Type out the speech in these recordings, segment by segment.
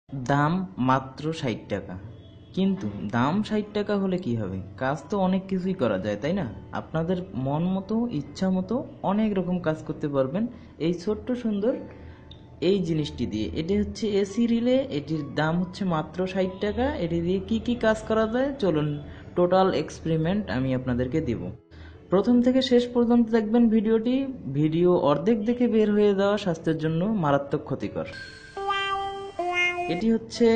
দাম মাত্র 60 টাকা। কিন্তু দাম 60 টাকা হলে কি হবে, কাজ তো অনেক কিছুই করা যায়, তাই না? আপনাদের মন মতো ইচ্ছা মতো অনেক রকম কাজ করতে পারবেন এই ছোট্ট সুন্দর এই জিনিসটি দিয়ে। এটি হচ্ছে এসি রিলে, এটির দাম হচ্ছে মাত্র 60 টাকা। এটি দিয়ে কি কি কাজ করা যায় চলুন টোটাল এক্সপেরিমেন্ট আমি আপনাদেরকে দিব। প্রথম থেকে শেষ পর্যন্ত দেখবেন ভিডিওটি। ভিডিও অর্ধেক দেখে বের হয়ে যাওয়া স্বাস্থ্যের জন্য মারাত্মক ক্ষতিকর। এটি হচ্ছে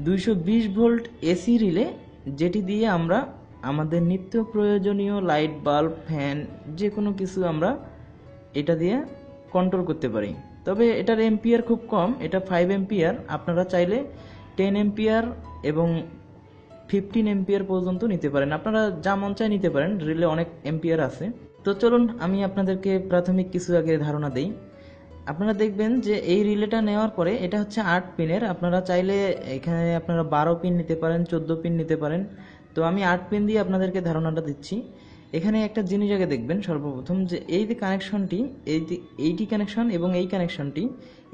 220 ভোল্ট এসি রিলে, যেটি দিয়ে আমরা আমাদের নিত্য প্রয়োজনীয় লাইট বাল্ব ফ্যান যে কোনো কিছু আমরা এটা দিয়ে কন্ট্রোল করতে পারি। তবে এটার এম্পিয়ার খুব কম, এটা 5 এম্পিয়ার। আপনারা চাইলে 10 এম্পিয়ার এবং 15 এম্পিয়ার পর্যন্ত নিতে পারেন, আপনারা যা মন চায় নিতে পারেন, রিলে অনেক এম্পিয়ার আছে। তো চলুন আমি আপনাদেরকে প্রাথমিক কিছু আগে ধারণা দেই। আপনারা দেখবেন যে এই রিলেটা নেওয়ার পরে এটা হচ্ছে 8 পিনের। আপনারা চাইলে এখানে আপনারা 12 পিন নিতে পারেন, 14 পিন নিতে পারেন। তো আমি 8 পিন দিয়ে আপনাদেরকে ধারণাটা দিচ্ছি। এখানে একটা জিনিস আগে দেখবেন সর্বপ্রথম, যে এই যে কানেকশনটি, এইটি কানেকশন এবং এই কানেকশনটি,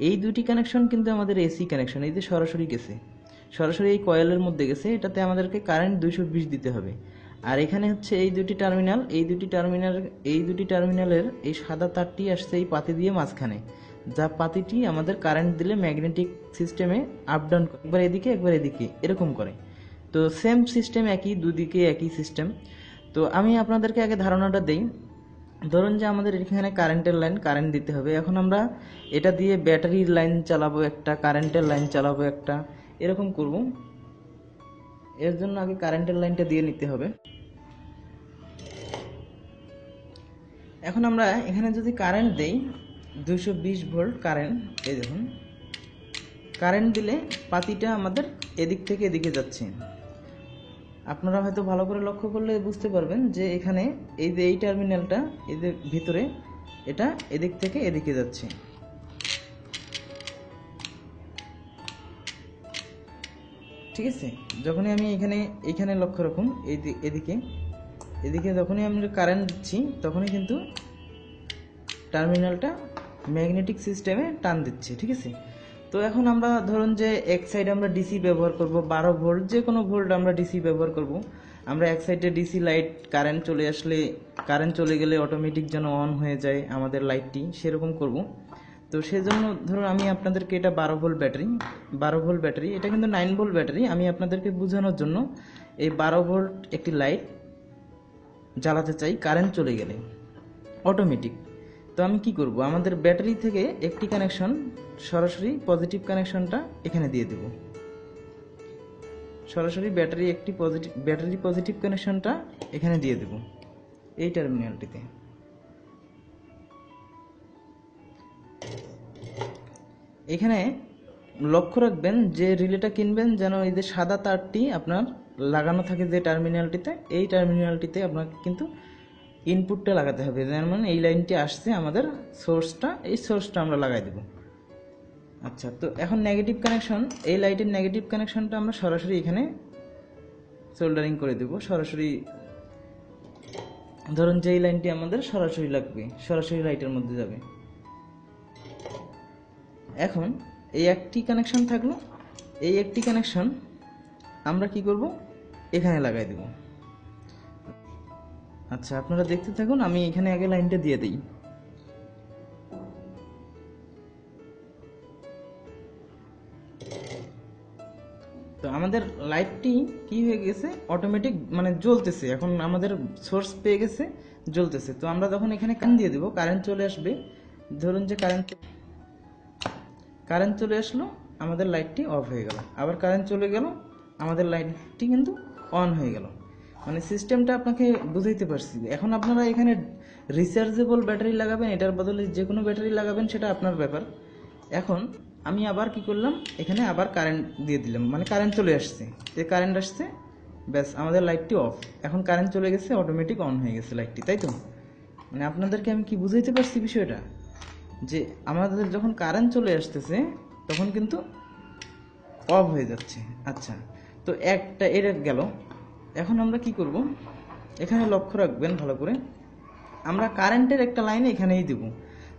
এই দুটি কানেকশন কিন্তু আমাদের এসি কানেকশন। এই যে সরাসরি গেছে, সরাসরি এই কয়েলের মধ্যে গেছে, এটাতে আমাদেরকে কারেন্ট 220 দিতে হবে। আর এখানে হচ্ছে এই দুটি টার্মিনাল, এই দুটি টার্মিনালের এই সাদা তারটি আসছে এই পাতি দিয়ে মাঝখানে, যা পাতিটি আমাদের কারেন্ট দিলে ম্যাগনেটিক সিস্টেমে আপ ডাউন, একবার এদিকে একবার এদিকে এরকম করে। তো সেম সিস্টেম, একই দুদিকে একই সিস্টেম। তো আমি আপনাদেরকে আগে ধারণাটা দেই। ধরুন যে আমাদের এখানে কারেন্টের লাইন, কারেন্ট দিতে হবে। এখন আমরা এটা দিয়ে ব্যাটারির লাইন চালাবো একটা, কারেন্টের লাইন চালাবো একটা, এরকম করব। এর জন্য আগে কারেন্টের লাইনটা দিয়ে নিতে হবে। এখন আমরা এখানে যদি কারেন্ট দেই 220 ভোল্ট কারেন্ট, এই দেখুন কারেন্ট দিলে পাতিটা আমাদের এদিক থেকে এদিকে যাচ্ছে। আপনারা হয়তো ভালো করে লক্ষ্য করলে বুঝতে পারবেন যে এখানে এই যে এই টার্মিনালটা, এই যে ভিতরে, এটা এদিক থেকে এদিকে যাচ্ছে। ঠিক আছে, যখনই আমি এখানে লক্ষ্য রাখুন, এদিকে এদিকে যখনই আমি কারেন্ট দিচ্ছি তখনই কিন্তু টার্মিনালটা ম্যাগনেটিক সিস্টেমে টান দিচ্ছে। ঠিক আছে, তো এখন আমরা ধরুন যে এক সাইডে আমরা ডিসি ব্যবহার করব, 12 ভোল্ট যে কোনো ভোল্ট আমরা ডিসি ব্যবহার করব। আমরা এক সাইডে ডিসি লাইট, কারেন্ট চলে আসলে, কারেন্ট চলে গেলে অটোমেটিক যেন অন হয়ে যায় আমাদের লাইটটি, সেরকম করব। তো সেজন্য ধরুন আমি আপনাদেরকে, এটা 12 ভোল্ট ব্যাটারি, এটা কিন্তু 9 ভোল্ট ব্যাটারি। আমি আপনাদেরকে বোঝানোর জন্য এই 12 ভোল্ট একটি লাইট জ্বালাতে চাই কারেন্ট চলে গেলে অটোমেটিক। তো আমি কি করব, আমাদের ব্যাটারি থেকে একটি কানেকশন সরাসরি পজিটিভ কানেকশনটা এখানে দিয়ে দেব। সরাসরি ব্যাটারি পজিটিভ কানেকশনটা এখানে দিয়ে দেব এই টার্মিনালটিতে। এখানে লক্ষ্য রাখবেন যে রিলেটা কিনবেন যেন এই যে সাদা তারটি আপনার লাগানো থাকে যে টার্মিনালটিতে, এই টার্মিনালটিতে আপনাকে কিন্তু ইনপুটটা লাগাতে হবে। যেমন এই লাইনটি আসছে আমাদের সোর্সটা, এই সোর্সটা আমরা লাগাই দেব। আচ্ছা, তো এখন নেগেটিভ কানেকশন, এই লাইটের নেগেটিভ কানেকশনটা আমরা সরাসরি এখানে সোল্ডারিং করে দেব। সরাসরি ধরুন যে এই লাইনটি আমাদের সরাসরি লাগবে, সরাসরি লাইটের মধ্যে যাবে। এখন এই একটি কানেকশন থাকলো, এই একটি কানেকশন আমরা কি করব, এখানে লাগাই দেব। আচ্ছা, আপনারা দেখতে থাকুন, আমি এখানে আগে লাইনটা দিয়ে দিই। তো আমাদের লাইটটি কি হয়ে গেছে, অটোমেটিক মানে জ্বলতেছে। এখন আমাদের সোর্স পেয়ে গেছে, জ্বলতেছে। তো আমরা যখন এখানে কারেন্ট দিয়ে দেব, কারেন্ট চলে আসবে। ধরুন যে কারেন্ট চলে আসলো, আমাদের লাইটটি অফ হয়ে গেল। আবার কারেন্ট চলে গেল, আমাদের লাইটটি কিন্তু অন হয়ে গেল। মানে সিস্টেমটা আপনাকে বুঝাইতে পারছি। এখন আপনারা এখানে রিচার্জেবল ব্যাটারি লাগাবেন, এটার বদলে যে কোনো ব্যাটারি লাগাবেন, সেটা আপনার ব্যাপার। এখন আমি আবার কি করলাম, এখানে আবার কারেন্ট দিয়ে দিলাম, মানে কারেন্ট চলে আসছে, যে কারেন্ট আসছে, ব্যাস আমাদের লাইটটি অফ। এখন কারেন্ট চলে গেছে, অটোমেটিক অন হয়ে গেছে লাইটটি, তাই তো? মানে আপনাদেরকে আমি কি বুঝাইতে পারছি বিষয়টা, যে আমাদের যখন কারেন্ট চলে আসতেছে তখন কিন্তু অফ হয়ে যাচ্ছে। আচ্ছা, তো একটা এটা গেল। এখন আমরা কি করব, এখানে লক্ষ্য রাখবেন ভালো করে, আমরা কারেন্টের একটা লাইন এখানেই দেব,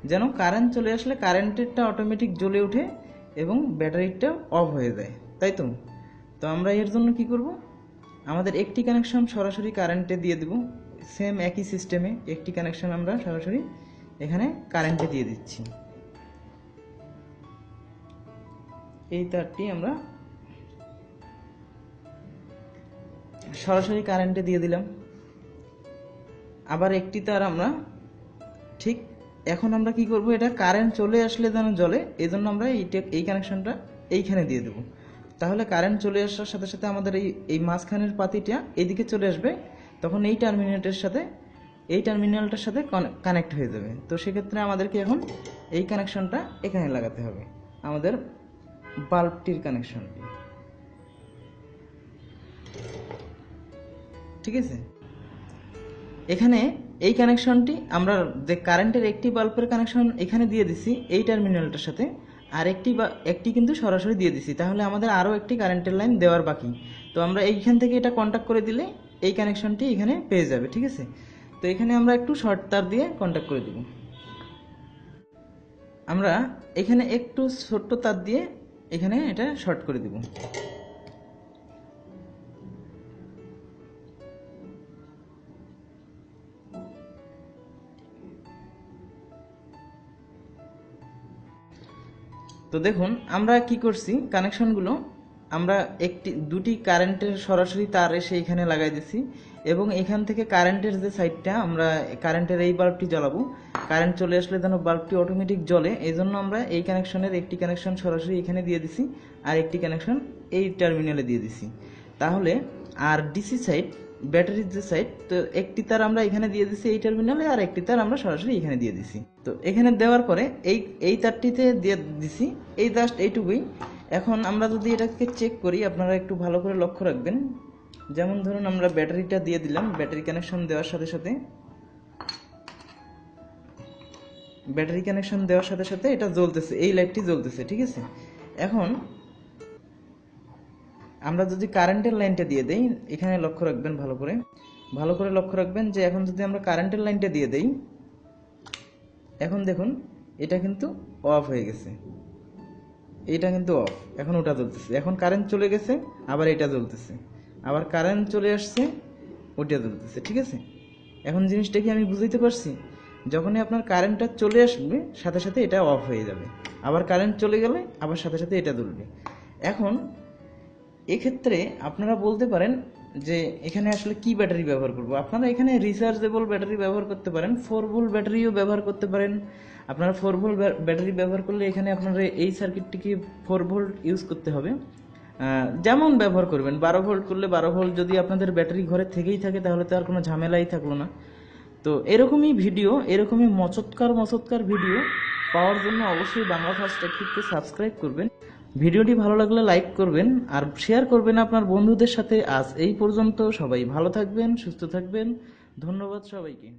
যেন কারেন্ট চলে আসলে কারেন্টেরটা অটোমেটিক জ্বলে উঠে এবং ব্যাটারিটা অফ হয়ে যায়, তাই তো? তো আমরা এর জন্য কি করব, আমাদের একটি কানেকশন সরাসরি কারেন্টে দিয়ে দেব। সেম একই সিস্টেমে একটি কানেকশন আমরা সরাসরি এখানে কারেন্টে দিয়ে দিচ্ছি। এই তারটি আমরা সরাসরি কারেন্টে দিয়ে দিলাম। আবার একটি তার আমরা ঠিক এখন আমরা কি করব, এটা কারেন্ট চলে আসলে যেন জ্বলে, এই জন্য আমরা এই কানেকশনটা এইখানে দিয়ে দেব। তাহলে কারেন্ট চলে আসার সাথে সাথে আমাদের এই মাঝখানের পাতিটা এইদিকে চলে আসবে, তখন এই টার্মিনালটার সাথে কানেক্ট হয়ে যাবে। তো সেক্ষেত্রে আমাদেরকে এখন এই কানেকশনটা এখানে লাগাতে হবে, আমাদের বাল্বটির কানেকশনটি। ঠিক আছে, এখানে এই কানেকশনটি আমরা যে কারেন্টের একটি বাল্বের কানেকশন এখানে দিয়ে দিছি এই টার্মিনালটার সাথে, আর একটি কিন্তু সরাসরি দিয়ে দিছি। তাহলে আমাদের আরও একটি কারেন্টের লাইন দেওয়ার বাকি। তো আমরা এইখান থেকে এটা কন্ট্যাক্ট করে দিলে এই কানেকশনটি এখানে পেয়ে যাবে। ঠিক আছে, তো এখানে আমরা একটু শর্ট তার দিয়ে কন্ট্যাক্ট করে দিব। আমরা এখানে একটু ছোট্ট তার দিয়ে এখানে এটা শর্ট করে দিব। তো দেখুন আমরা কি করছি, কানেকশনগুলো আমরা দুটি কারেন্টের সরাসরি তার এসে এখানে লাগাই দিছি, এবং এখান থেকে কারেন্টের যে সাইডটা আমরা কারেন্টের এই বাল্বটি জ্বালাবো, কারেন্ট চলে আসলে যেন বাল্বটি অটোমেটিক জ্বলে, এই জন্য আমরা এই কানেকশনের একটি কানেকশন সরাসরি এখানে দিয়ে দিছি, আর একটি কানেকশন এই টার্মিনালে দিয়ে দিছি। তাহলে আর ডিসি সাইড, ব্যাটারির যে সাইড, তো একটি তার আমরা এখানে দিয়ে দিছি এই টার্মিনালে, আর একটি তার আমরা সরাসরি এখানে দিয়ে দিছি। তো এখানে দেওয়ার পরে এই তারটিতে দিয়ে দিছি, এই জাস্ট এইটুকুই। এখন আমরা যদি এটাকে চেক করি, আপনারা একটু ভালো করে লক্ষ্য রাখবেন। যেমন ধরুন আমরা ব্যাটারিটা দিয়ে দিলাম, ব্যাটারি কানেকশন দেওয়ার সাথে সাথে এটা জ্বলতেছে, এই লাইটটি জ্বলতেছে। ঠিক আছে, এখন আমরা যদি কারেন্টের লাইনটা দিয়ে দেই, এখানে লক্ষ্য রাখবেন ভালো করে লক্ষ্য রাখবেন যে এখন যদি আমরা কারেন্টের লাইনটা দিয়ে দেই, এখন দেখুন এটা কিন্তু অফ হয়ে গেছে, এটা কিন্তু অফ, এখন ওটা জ্বলতেছে। এখন কারেন্ট চলে গেছে, আবার এটা জ্বলতেছে, আবার কারেন্ট চলে আসছে, ওটা জ্বলতেছে। ঠিক আছে, এখন জিনিসটা কি আমি বুঝাইতে পারছি? যখনই আপনার কারেন্টটা চলে আসবে সাথে সাথে এটা অফ হয়ে যাবে, আবার কারেন্ট চলে গেলে আবার সাথে সাথে এটা জ্বলবে। এখন এক্ষেত্রে আপনারা বলতে পারেন যে এখানে আসলে কি ব্যাটারি ব্যবহার করব। আপনারা এখানে রিচার্জেবল ব্যাটারি ব্যবহার করতে পারেন, 4 ভোল্ট ব্যাটারিও ব্যবহার করতে পারেন। আপনারা 4 ভোল্ট ব্যাটারি ব্যবহার করলে এখানে আপনারা এই সার্কিটটিকে 4 ভোল্ট ইউজ করতে হবে। যেমন ব্যবহার করবেন, 12 ভোল্ট করলে 12 ভোল্ট, যদি আপনাদের ব্যাটারি ঘরে থেকেই থাকে তাহলে তো আর কোনো ঝামেলাই থাকলো না। তো এরকমই মচৎকার ভিডিও পাওয়ার জন্য অবশ্যই বাংলা ফার্স্ট টেকটিককে সাবস্ক্রাইব করবেন। ভিডিওটি ভালো লাগলে লাইক করবেন আর শেয়ার করবেন আপনার বন্ধুদের সাথে। আজ এই পর্যন্ত, সবাই ভালো থাকবেন, সুস্থ থাকবেন, ধন্যবাদ সবাইকে।